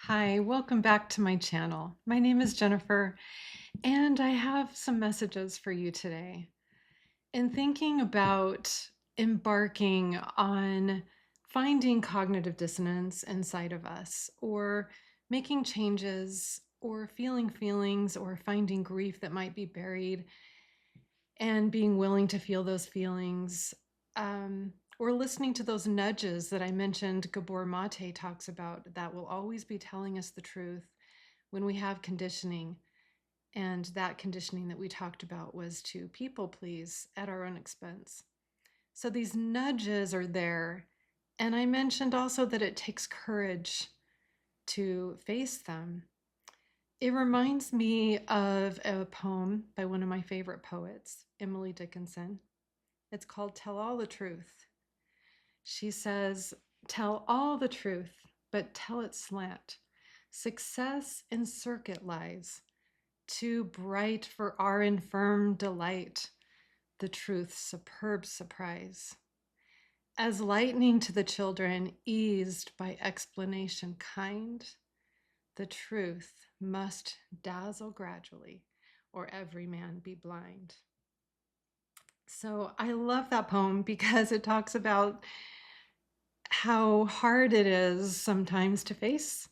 Hi, welcome back to my channel. My name is Jennifer, and I have some messages for you today. In thinking about embarking on finding cognitive dissonance inside of us, or making changes, or feeling feelings, or finding grief that might be buried, and being willing to feel those feelings, or listening to those nudges that I mentioned Gabor Mate talks about that will always be telling us the truth when we have conditioning. And that conditioning that we talked about was to people please at our own expense. So these nudges are there. And I mentioned also that it takes courage to face them. It reminds me of a poem by one of my favorite poets, Emily Dickinson. It's called Tell All the Truth. She says, "Tell all the truth, but tell it slant. Success in circuit lies, too bright for our infirm delight, the truth's superb surprise. As lightning to the children, eased by explanation kind, the truth must dazzle gradually, or every man be blind." So I love that poem because it talks about how hard it is sometimes to face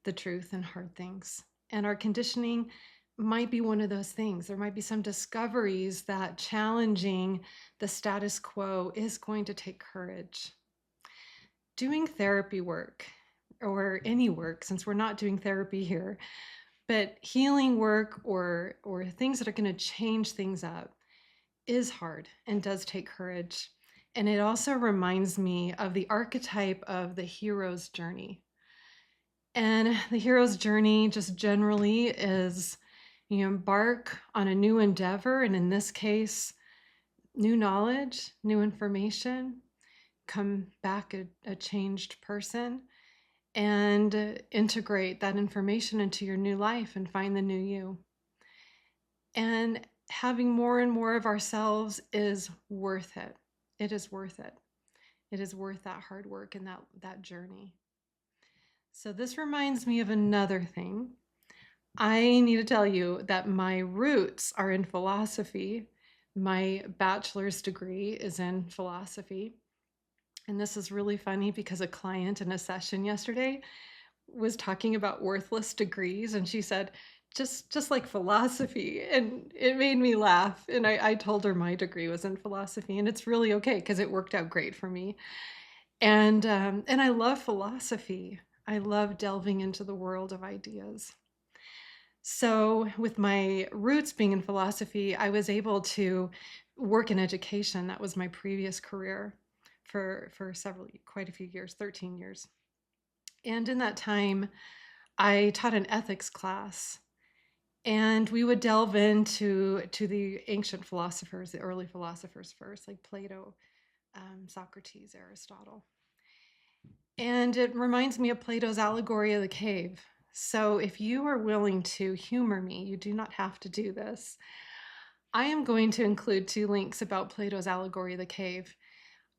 the truth and hard things. And our conditioning might be one of those things. There might be some discoveries that challenging the status quo is going to take courage. Doing therapy work, or any work, since we're not doing therapy here, but healing work or things that are going to change things up is hard and does take courage. And it also reminds me of the archetype of the hero's journey. And the hero's journey just generally is you embark on a new endeavor, and in this case, new knowledge, new information, come back a changed person, and integrate that information into your new life and find the new you. And having more and more of ourselves is worth it. It is worth it. It is worth that hard work and that journey. So this reminds me of another thing. I need to tell you that my roots are in philosophy. My bachelor's degree is in philosophy. And this is really funny because a client in a session yesterday was talking about worthless degrees, and she said, just like philosophy. And it made me laugh. And I told her my degree was in philosophy, and it's really okay because it worked out great for me. And I love philosophy. I love delving into the world of ideas. So with my roots being in philosophy, I was able to work in education. That was my previous career for quite a few years, 13 years. And in that time, I taught an ethics class, and we would delve into the ancient philosophers, the early philosophers first, like Plato, Socrates, Aristotle. And it reminds me of Plato's Allegory of the Cave. So if you are willing to humor me, you do not have to do this. I am going to include 2 links about Plato's Allegory of the Cave.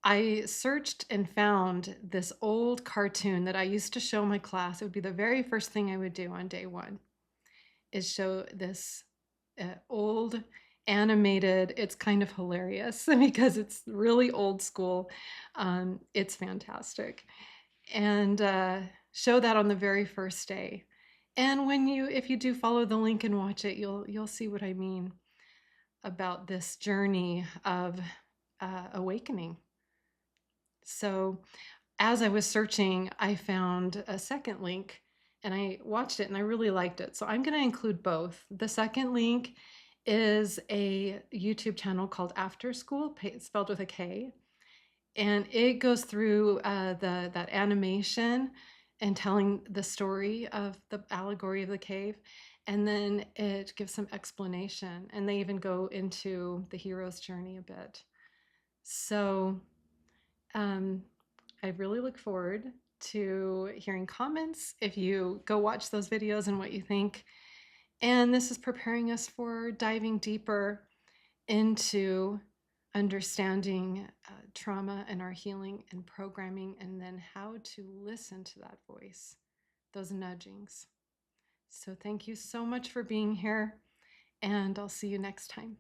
I searched and found this old cartoon that I used to show my class. It would be the very first thing I would do on day 1, is show this old animated. It's kind of hilarious because it's really old school. It's fantastic. And show that on the very first day. And if you do follow the link and watch it, you'll see what I mean about this journey of awakening. So as I was searching, I found a second link, and I watched it and I really liked it. So I'm going to include both. The second link is a YouTube channel called After School, spelled with a K. And it goes through that animation and telling the story of the allegory of the cave. And then it gives some explanation. And they even go into the hero's journey a bit. So I really look forward to hearing comments if you go watch those videos and what you think. And this is preparing us for diving deeper into understanding trauma and our healing and programming, and then how to listen to that voice those nudgings. So thank you so much for being here, and I'll see you next time.